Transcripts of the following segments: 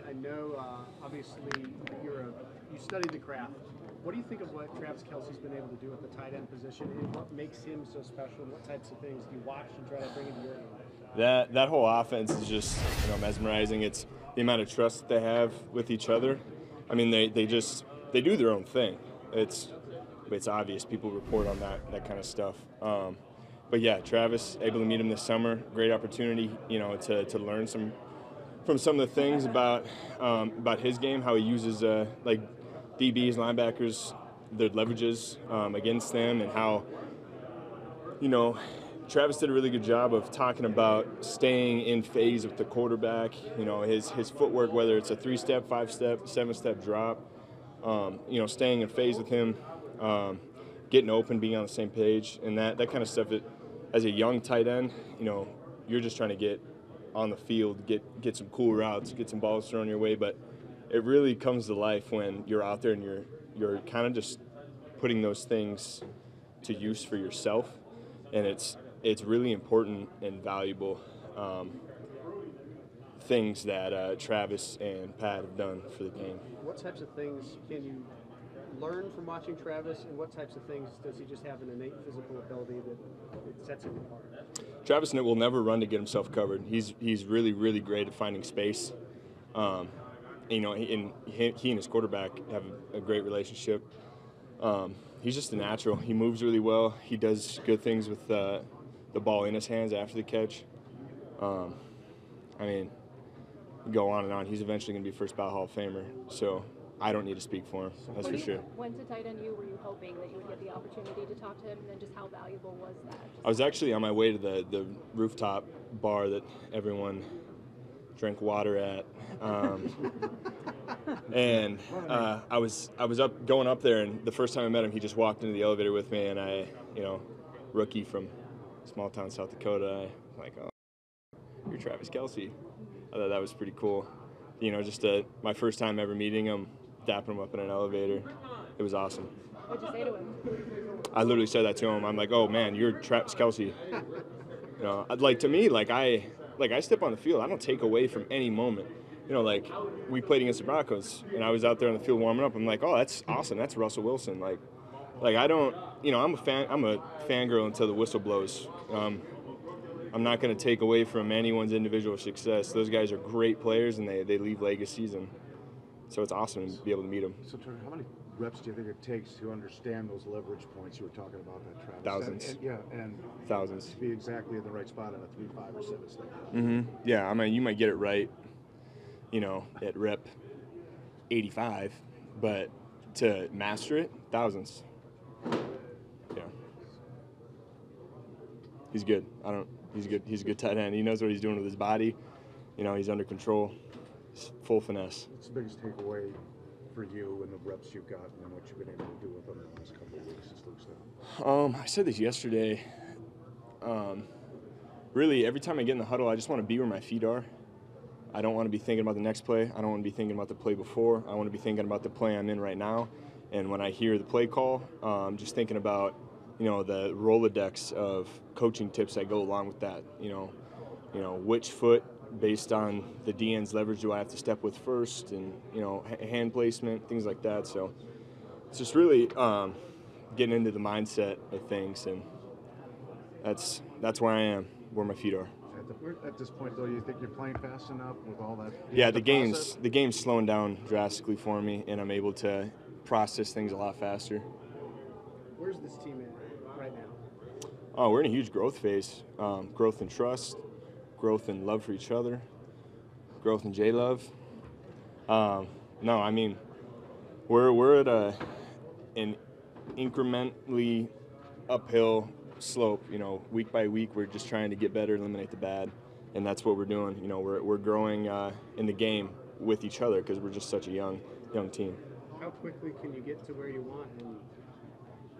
I know, obviously, you studied the craft. What do you think of what Travis Kelce's been able to do at the tight end position, and what makes him so special, and what types of things do you watch and try to bring into your game? That whole offense is just mesmerizing. It's the amount of trust that they have with each other. I mean, they do their own thing. It's obvious. People report on that kind of stuff. But yeah, Travis, able to meet him this summer, great opportunity, to learn from some of the things about his game, how he uses like DBs, linebackers, their leverages against them, and how Travis did a really good job of talking about staying in phase with the quarterback. His footwork, whether it's a 3-step, 5-step, 7-step drop, staying in phase with him, getting open, being on the same page, and that kind of stuff. As a young tight end, you're just trying to get on the field, get some cool routes, get some balls thrown your way, but it really comes to life when you're out there and you're kind of just putting those things to use for yourself, and it's really important and valuable things that Travis and Pat have done for the game. What types of things can you learn from watching Travis, and what types of things does he just have an innate physical ability that it sets him apart? Travis will never run to get himself covered. He's really, really great at finding space. He and his quarterback have a great relationship. He's just a natural. He moves really well. He does good things with the ball in his hands after the catch. Go on and on. He's eventually going to be first ballot Hall of Famer. So I don't need to speak for him. That's for sure. When to tight end you, were you hoping that you would get the opportunity to talk to him, and then just how valuable was that? I was actually on my way to the rooftop bar that everyone drank water at, and I was going up there, and the first time I met him, he just walked into the elevator with me, and I, rookie from small town South Dakota, I'm like, oh, you're Travis Kelce. I thought that was pretty cool. My first time ever meeting him, dapping him up in an elevator. It was awesome. What'd you say to him? I literally said that to him. I'm like, oh man, you're Travis Kelce. To me, I step on the field, I don't take away from any moment. We played against the Broncos, and I was out there on the field warming up. I'm like, oh, that's awesome. That's Russell Wilson. I don't, I'm a fangirl until the whistle blows. I'm not going to take away from anyone's individual success. Those guys are great players, and they leave legacies, and so it's awesome to be able to meet them. So, Turner, how many reps do you think it takes to understand those leverage points you were talking about, that Travis? Thousands. And thousands. To be exactly in the right spot on a 3, 5, or 7 step. Mm-hmm. Yeah, you might get it right, at rep 85, but to master it, thousands. Yeah. He's good. He's good. He's a good tight end. He knows what he's doing with his body. He's under control. He's full finesse. What's the biggest takeaway for you and the reps you've gotten and what you've been able to do with them in the last couple of weeks since Luke's down? I said this yesterday. Really, every time I get in the huddle, I just want to be where my feet are. I don't want to be thinking about the next play. I don't want to be thinking about the play before. I want to be thinking about the play I'm in right now. And when I hear the play call, just thinking about the Rolodex of coaching tips that go along with that. Which foot, based on the DN's leverage, do I have to step with first, and hand placement, things like that. So it's just really getting into the mindset of things, and that's where I am, where my feet are. At this point, though, you think you're playing fast enough with all that? Yeah, the game's slowing down drastically for me, and I'm able to process things a lot faster. Where's this team at right now? Oh, we're in a huge growth phase. Growth in trust, growth in love for each other, growth in J-Love. We're at an incrementally uphill slope. Week by week, we're just trying to get better, eliminate the bad, and that's what we're doing. We're growing in the game with each other because we're just such a young team. How quickly can you get to where you want? And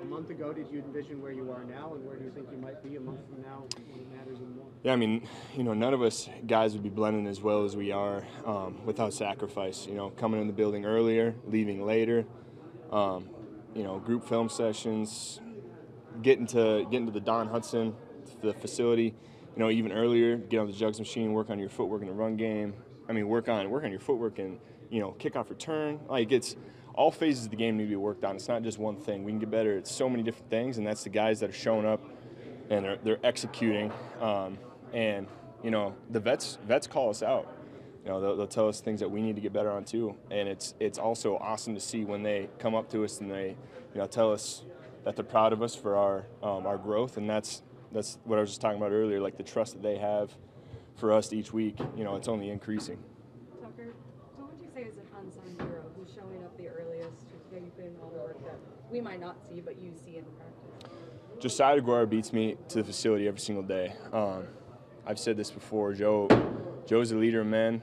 a month ago, did you envision where you are now, and where do you think you might be a month from now when it matters even more? Yeah, none of us guys would be blending as well as we are without sacrifice. Coming in the building earlier, leaving later. Group film sessions, getting to the Don Hudson, the facility. Even earlier, get on the jugs machine, work on your footwork in the run game. I mean, work on your footwork and, you know, kickoff return. Like, it's all phases of the game need to be worked on. It's not just one thing. We can get better at so many different things, and that's the guys that are showing up and they're executing. And you know, the vets call us out. You know, they'll tell us things that we need to get better on too. And it's also awesome to see when they come up to us and they, you know, tell us that they're proud of us for our growth. And that's what I was just talking about earlier, like the trust that they have for us each week. You know, it's only increasing. Tucker, who would you say is an unsung hero who's showing up the earliest, who's maybe putting all the work that we might not see but you see in practice? Josiah DeGuara beats me to the facility every single day. I've said this before. Joe's a leader of men.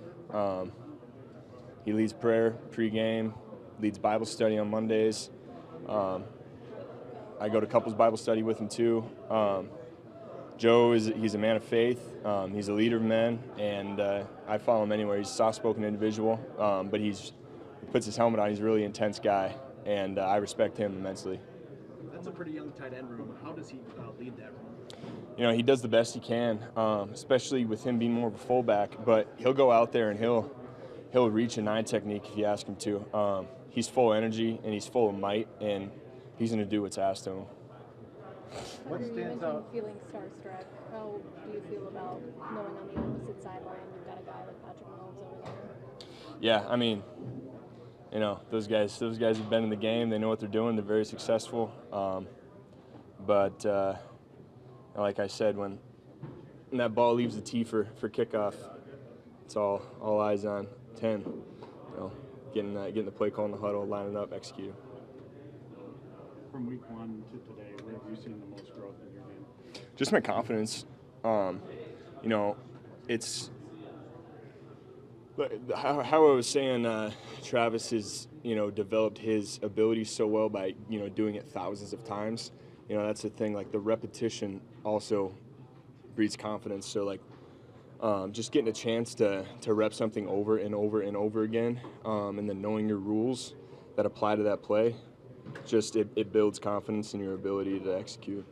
He leads prayer pregame, leads Bible study on Mondays. I go to couples Bible study with him too. Joe he's a man of faith. He's a leader of men, and I follow him anywhere. He's a soft-spoken individual, but he puts his helmet on. He's a really intense guy, and I respect him immensely. That's a pretty young tight end room. How does he lead that room? You know, he does the best he can, especially with him being more of a fullback. But he'll go out there and he'll reach a 9 technique if you ask him to. He's full of energy and he's full of might, and he's going to do what's asked of him. What you mentioned feeling starstruck. How do you feel about knowing on the opposite sideline you've got a guy like Patrick Mahomes over there? Yeah, I mean, you know, those guys have been in the game. They know what they're doing. They're very successful. But like I said, when that ball leaves the tee for kickoff, it's all eyes on 10. You know, getting the play call in the huddle, lining up, execute. From week 1 to today, where have you seen the most growth in your game? Just my confidence. You know, it's how I was saying. Travis has, you know, developed his ability so well by, you know, doing it thousands of times. You know, that's the thing. Like, the repetition also breeds confidence. So, like, just getting a chance to rep something over and over and over again, and then knowing your rules that apply to that play, just it builds confidence in your ability to execute.